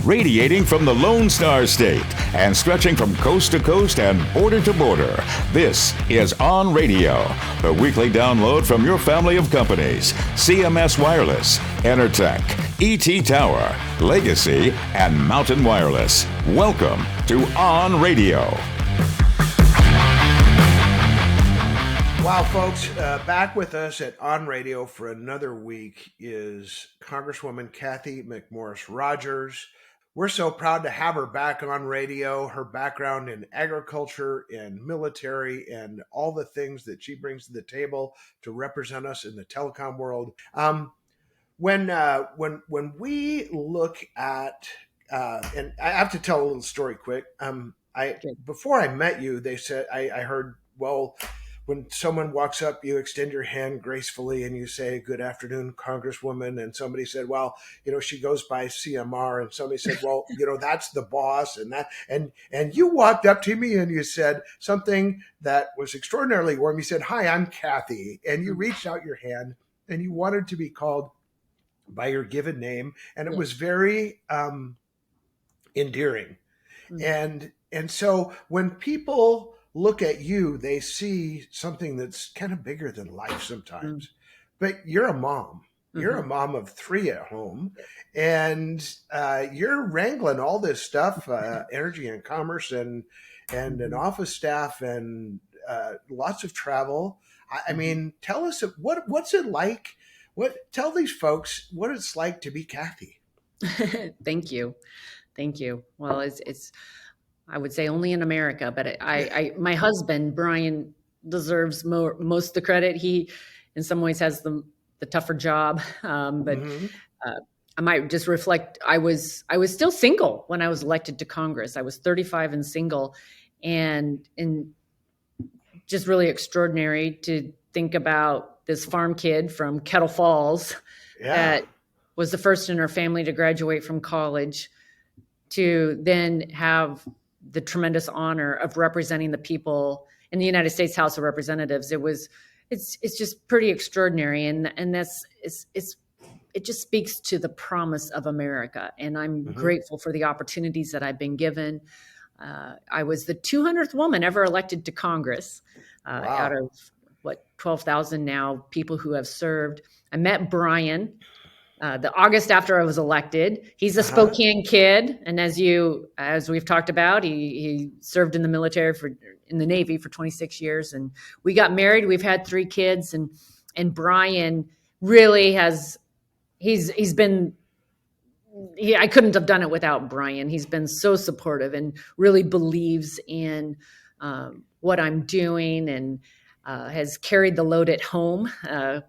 radiating from the Lone Star State and stretching from coast to coast and border to border. This is On Radio, the weekly download from your family of companies: CMS Wireless, Enertech, ET Tower, Legacy, and Mountain Wireless. Welcome to On Radio. Wow, folks, back with us at On Radio for another week is Congresswoman Cathy McMorris Rogers. We're so proud to have her back on radio. Her background in agriculture and military and all the things that she brings to the table to represent us in the telecom world. When we look at, and I have to tell a little story quick. Before I met you, they said I heard, well, when someone walks up, you extend your hand gracefully and you say, "Good afternoon, Congresswoman." And somebody said, "Well, she goes by CMR." And somebody said, "Well, that's the boss." And you walked up to me and you said something that was extraordinarily warm. You said, "Hi, I'm Cathy." And you reached out your hand and you wanted to be called by your given name. And it was very endearing. Mm-hmm. And so when people look at you, they see something that's kind of bigger than life sometimes. But you're a mom. You're a mom of 3 at home, and you're wrangling all this stuff, energy and commerce and an office staff and lots of travel. I mean, tell us what's it like? Tell these folks what it's like to be Cathy. Thank you. Well, it's I would say only in America, but my husband, Brian, deserves most of the credit. He, in some ways, has the tougher job. But I might just reflect, I was still single when I was elected to Congress. I was 35 and single, and just really extraordinary to think about this farm kid from Kettle Falls that was the first in her family to graduate from college, to then have the tremendous honor of representing the people in the United States House of Representatives. It's just pretty extraordinary. And it just speaks to the promise of America. And I'm grateful for the opportunities that I've been given. I was the 200th woman ever elected to Congress out of 12,000 now people who have served. I met Brian the August after I was elected. He's a Spokane kid, and as we've talked about, he served in the military in the Navy for 26 years, and we got married. We've had 3 kids, and Brian really has. He's been. I couldn't have done it without Brian. He's been so supportive and really believes in what I'm doing, and has carried the load at home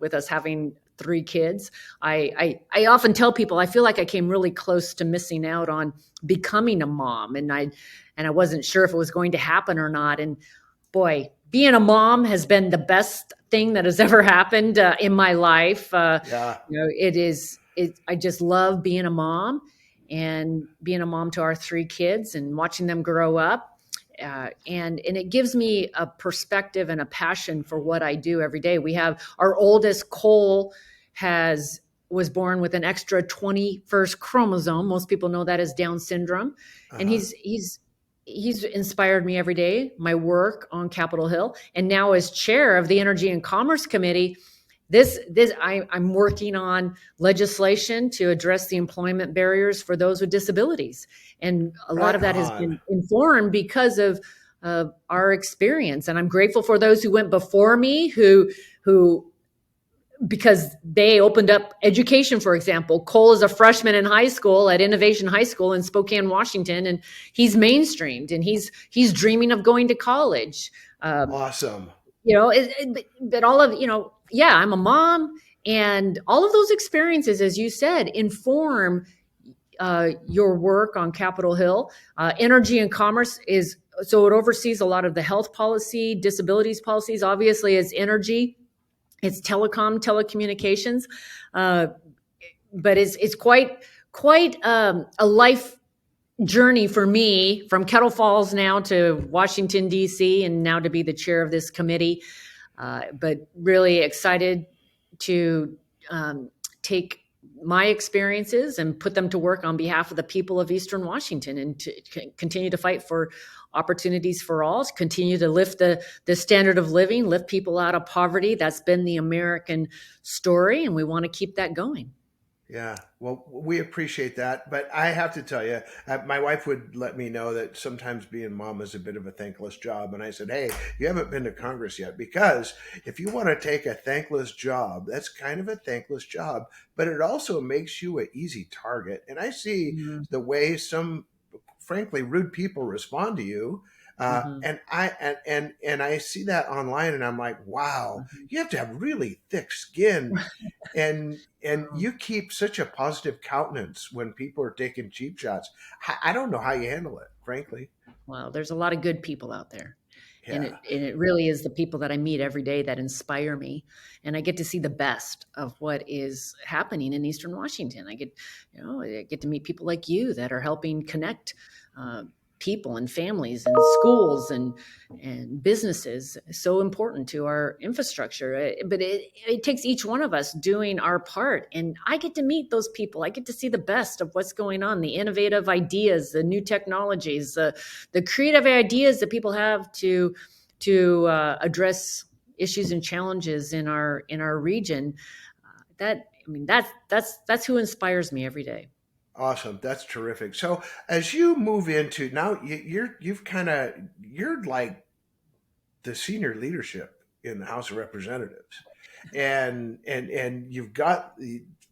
with us having 3 kids. I often tell people I feel like I came really close to missing out on becoming a mom, and I wasn't sure if it was going to happen or not. And boy, being a mom has been the best thing that has ever happened in my life. It is. I just love being a mom and being a mom to our 3 kids and watching them grow up. And it gives me a perspective and a passion for what I do every day. We have our oldest, Cole, was born with an extra 21st chromosome. Most people know that as Down syndrome. And he's inspired me every day, my work on Capitol Hill. And now as chair of the Energy and Commerce Committee, I'm working on legislation to address the employment barriers for those with disabilities. And a lot of that has been informed because of our experience. And I'm grateful for those who went before me, who because they opened up education. For example, Cole is a freshman in high school at Innovation High School in Spokane, Washington, and he's mainstreamed and he's dreaming of going to college. Awesome. But all of, I'm a mom, and all of those experiences, as you said, inform your work on Capitol Hill. Energy and Commerce so it oversees a lot of the health policy, disabilities policies. Obviously, it's energy, it's telecommunications, but it's quite a life journey for me, from Kettle Falls now to Washington, D.C., and now to be the chair of this committee. But really excited to take my experiences and put them to work on behalf of the people of Eastern Washington, and to continue to fight for opportunities for all, to continue to lift the standard of living, lift people out of poverty. That's been the American story, and we want to keep that going. Yeah, well, we appreciate that, but I have to tell you, my wife would let me know that sometimes being mom is a bit of a thankless job, and I said, "Hey, you haven't been to Congress yet, because if you want to take a thankless job, that's kind of a thankless job, but it also makes you an easy target." And I see the way some, frankly, rude people respond to you. And I see that online, and I'm like, wow, you have to have really thick skin, and you keep such a positive countenance when people are taking cheap shots. I don't know how you handle it, frankly. Well, there's a lot of good people out there. And Yeah. it really is the people that I meet every day that inspire me. And I get to see the best of what is happening in Eastern Washington. I get to meet people like you that are helping connect people and families and schools and businesses. So important to our infrastructure. But it takes each one of us doing our part. And I get to meet those people. I get to see the best of what's going on, the innovative ideas, the new technologies, the creative ideas that people have to address issues and challenges in our region. That's who inspires me every day. Awesome. That's terrific. So as you move into now, you're like the senior leadership in the House of Representatives, and you've got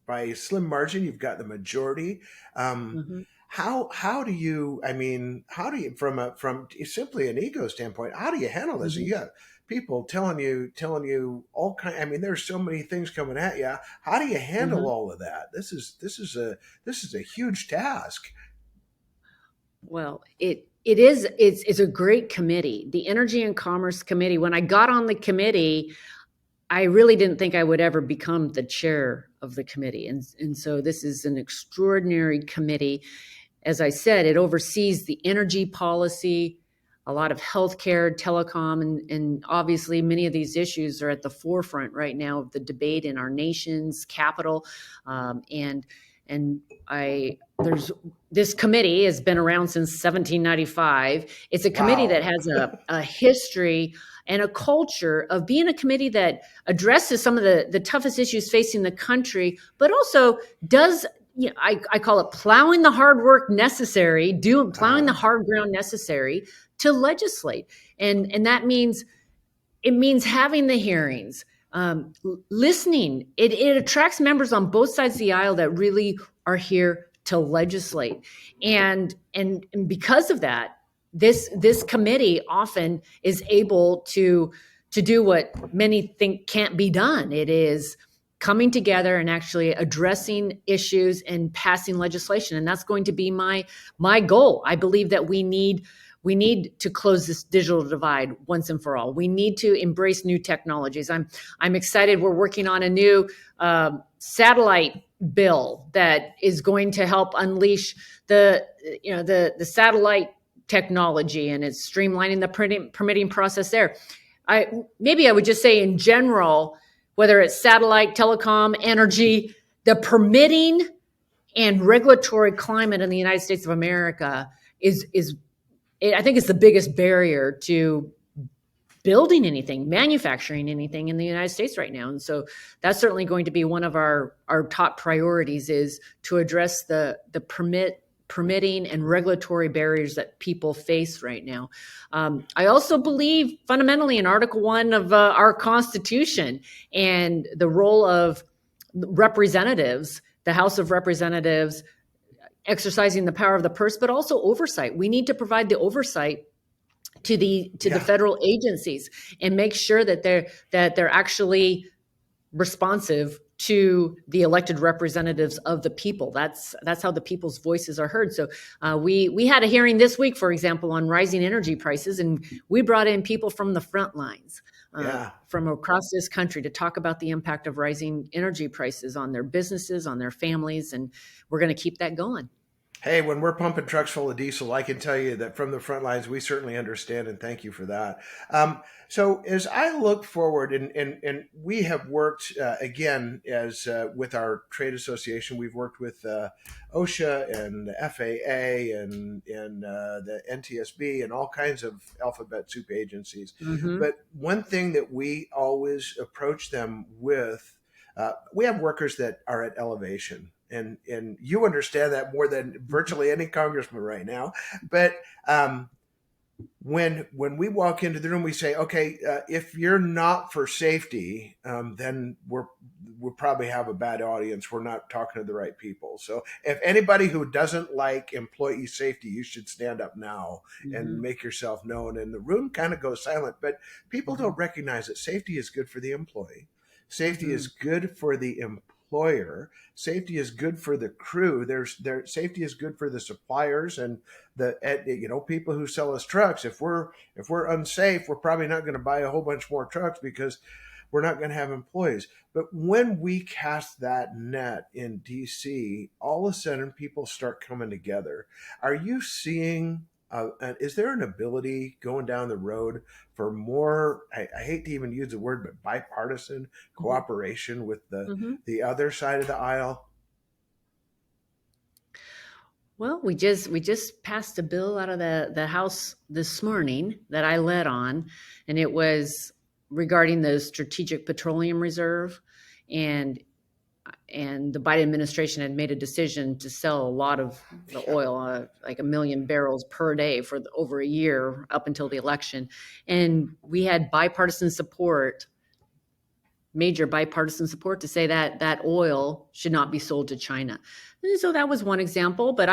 by a slim margin, you've got the majority. How do you? I mean, how do you, from simply an ego standpoint, how do you handle this? You got people telling you all kind. I mean, there's so many things coming at you. How do you handle all of that? This is a huge task. Well, it's a great committee, the Energy and Commerce Committee. When I got on the committee, I really didn't think I would ever become the chair of the committee. And so this is an extraordinary committee. As I said, it oversees the energy policy, a lot of healthcare, telecom, and obviously many of these issues are at the forefront right now of the debate in our nation's capital. This committee has been around since 1795. It's a committee that has a history and a culture of being a committee that addresses some of the toughest issues facing the country, but also does, I call it plowing the hard work necessary, plowing the hard ground necessary to legislate. And that means, it means having the hearings, listening. It attracts members on both sides of the aisle that really are here to legislate. And because of that, this committee often is able to do what many think can't be done. It is coming together and actually addressing issues and passing legislation. And that's going to be my goal. I believe that we need to close this digital divide once and for all. We need to embrace new technologies. I'm excited. We're working on a new satellite bill that is going to help unleash the satellite technology, and it's streamlining the permitting process there. I would just say in general, whether it's satellite, telecom, energy, the permitting and regulatory climate in the United States of America I think it's the biggest barrier to building anything, manufacturing anything in the United States right now. And so that's certainly going to be one of our top priorities, is to address the permitting and regulatory barriers that people face right now. I also believe fundamentally in Article 1 of our Constitution and the role of representatives, the House of Representatives, exercising the power of the purse, but also oversight. We need to provide the oversight to the federal agencies and make sure that they're actually responsive to the elected representatives of the people. That's how the people's voices are heard. So we had a hearing this week, for example, on rising energy prices, and we brought in people from the front lines. From across this country to talk about the impact of rising energy prices on their businesses, on their families, and we're going to keep that going. Hey, when we're pumping trucks full of diesel, I can tell you that from the front lines, we certainly understand and thank you for that. So, as I look forward, and we have worked again as with our trade association, we've worked with OSHA and the FAA and the NTSB and all kinds of alphabet soup agencies. Mm-hmm. But one thing that we always approach them with, we have workers that are at elevation, and you understand that more than virtually any congressman right now. But when we walk into the room, we say, okay, if you're not for safety, then we'll probably have a bad audience. We're not talking to the right people. So if anybody who doesn't like employee safety, you should stand up now and make yourself known. And the room kind of goes silent, but people don't recognize that safety is good for the employee. Safety is good for the employer. Safety is good for the crew. Safety is good for the suppliers and the people who sell us trucks. If we're unsafe, we're probably not going to buy a whole bunch more trucks because we're not going to have employees. But when we cast that net in DC, all of a sudden people start coming together. Are you seeing? Is there an ability going down the road for more? I hate to even use the word, but bipartisan cooperation with the other side of the aisle? Well, we just passed a bill out of the House this morning that I led on, and it was regarding the Strategic Petroleum Reserve, and the Biden administration had made a decision to sell a lot of the oil, like 1 million barrels per day for over a year up until the election, and we had major bipartisan support to say that that oil should not be sold to China. And so that was one example, but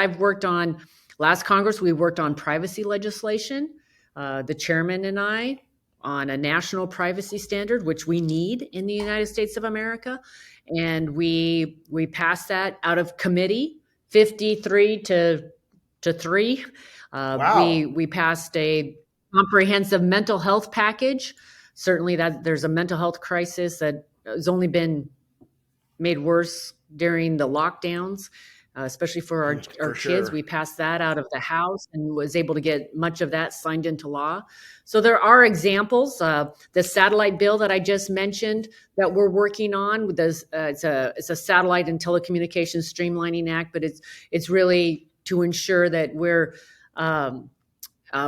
last Congress, we worked on privacy legislation, the chairman and I, on a national privacy standard, which we need in the United States of America. And we passed that out of committee, 53 to 3. Wow. We passed a comprehensive mental health package. Certainly that there's a mental health crisis that has only been made worse during the lockdowns, especially for our kids. Sure. We passed that out of the House and was able to get much of that signed into law. So there are examples. The satellite bill that I just mentioned that we're working on, it's a Satellite and Telecommunications Streamlining Act, but it's really to ensure that we're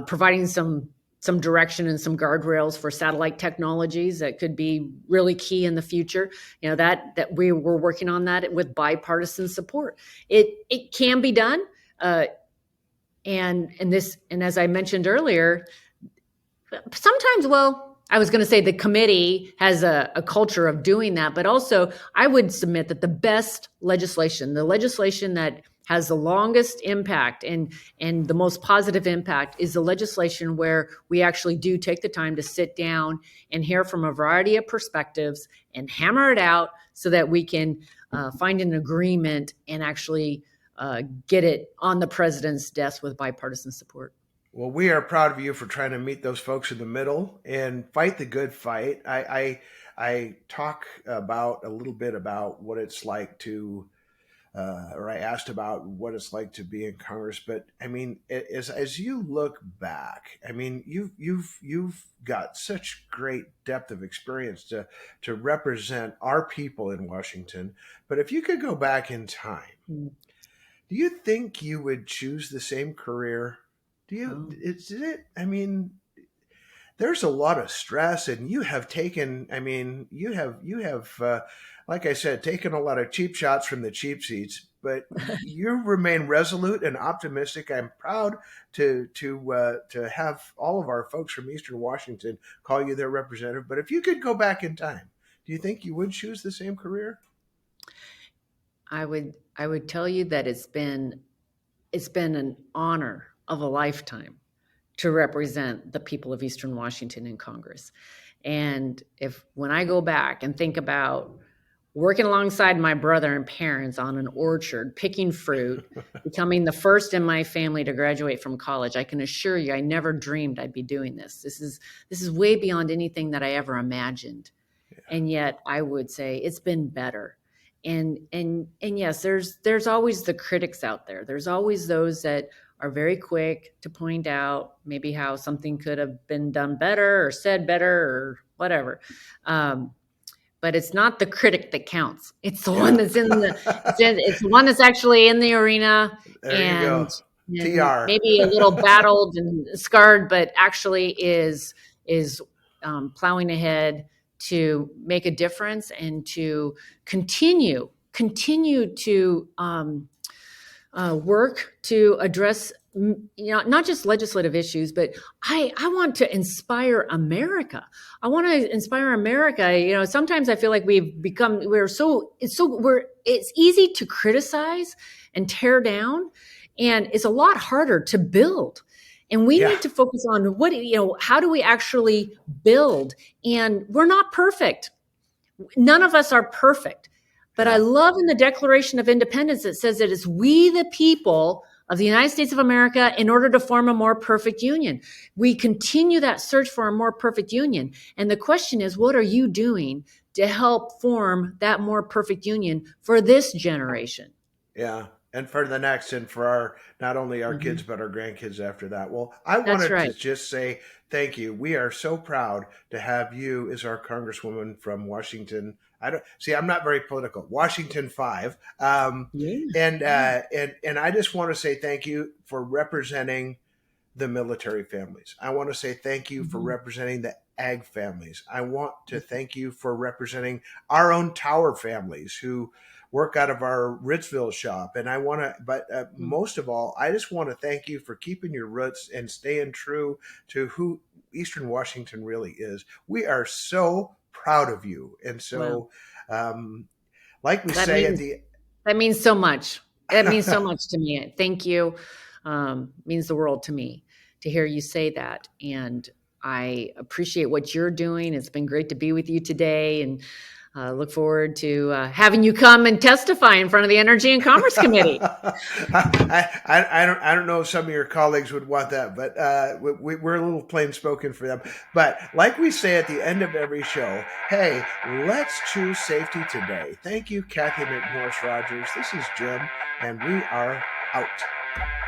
providing some direction and some guardrails for satellite technologies that could be really key in the future. You know, that we were working on that with bipartisan support. It can be done. And as I mentioned earlier, sometimes, I was going to say the committee has a culture of doing that, but also I would submit that the best legislation, the legislation that has the longest impact and the most positive impact, is the legislation where we actually do take the time to sit down and hear from a variety of perspectives and hammer it out so that we can find an agreement and actually get it on the president's desk with bipartisan support. Well, we are proud of you for trying to meet those folks in the middle and fight the good fight. I talk about a little bit about what it's like to or I asked about what it's like to be in Congress. But I mean, as you look back, I mean, you've got such great depth of experience to represent our people in Washington. But if you could go back in time, do you think you would choose the same career? Do you? Is it? I mean, there's a lot of stress, and you have taken. I mean, you have. Like I said, taken a lot of cheap shots from the cheap seats, but you remain resolute and optimistic. I'm proud to have all of our folks from Eastern Washington call you their representative. But if you could go back in time, do you think you would choose the same career? I would tell you that it's been an honor of a lifetime to represent the people of Eastern Washington in Congress. And when I go back and think about working alongside my brother and parents on an orchard, picking fruit, becoming the first in my family to graduate from college, I can assure you, I never dreamed I'd be doing this. This is way beyond anything that I ever imagined. Yeah. And yet I would say it's been better. And yes, there's always the critics out there. There's always those that are very quick to point out maybe how something could have been done better or said better or whatever. But it's not the critic that counts. It's the one that's it's the one that's actually in the arena, There you and, go. and TR. maybe a little battled and scarred, but actually is plowing ahead to make a difference and to continue to work to address, not just legislative issues, but I want to inspire America. I want to inspire America. Sometimes I feel like it's easy to criticize and tear down, and it's a lot harder to build. And we need to focus on how do we actually build? And we're not perfect. None of us are perfect. But I love in the Declaration of Independence, it says that it's we the people of the United States of America in order to form a more perfect union. We continue that search for a more perfect union. And the question is, what are you doing to help form that more perfect union for this generation? Yeah. And for the next, and for not only our kids, but our grandkids after that. Well, I wanted to just say thank you. We are so proud to have you as our Congresswoman from Washington. I'm not very political. Washington 5. And I just want to say thank you for representing the military families. I want to say thank you for representing the ag families. I want to thank you for representing our own tower families who work out of our Ritzville shop. And most of all, I just want to thank you for keeping your roots and staying true to who Eastern Washington really is. We are so proud of you. And so, like we that means so much. That means so much to me. Thank you. Means the world to me to hear you say that. And I appreciate what you're doing. It's been great to be with you today, and look forward to having you come and testify in front of the Energy and Commerce Committee. I don't know if some of your colleagues would want that, but we're a little plain spoken for them. But like we say at the end of every show, hey, let's choose safety today. Thank you, Cathy McMorris Rogers. This is Jim, and we are out.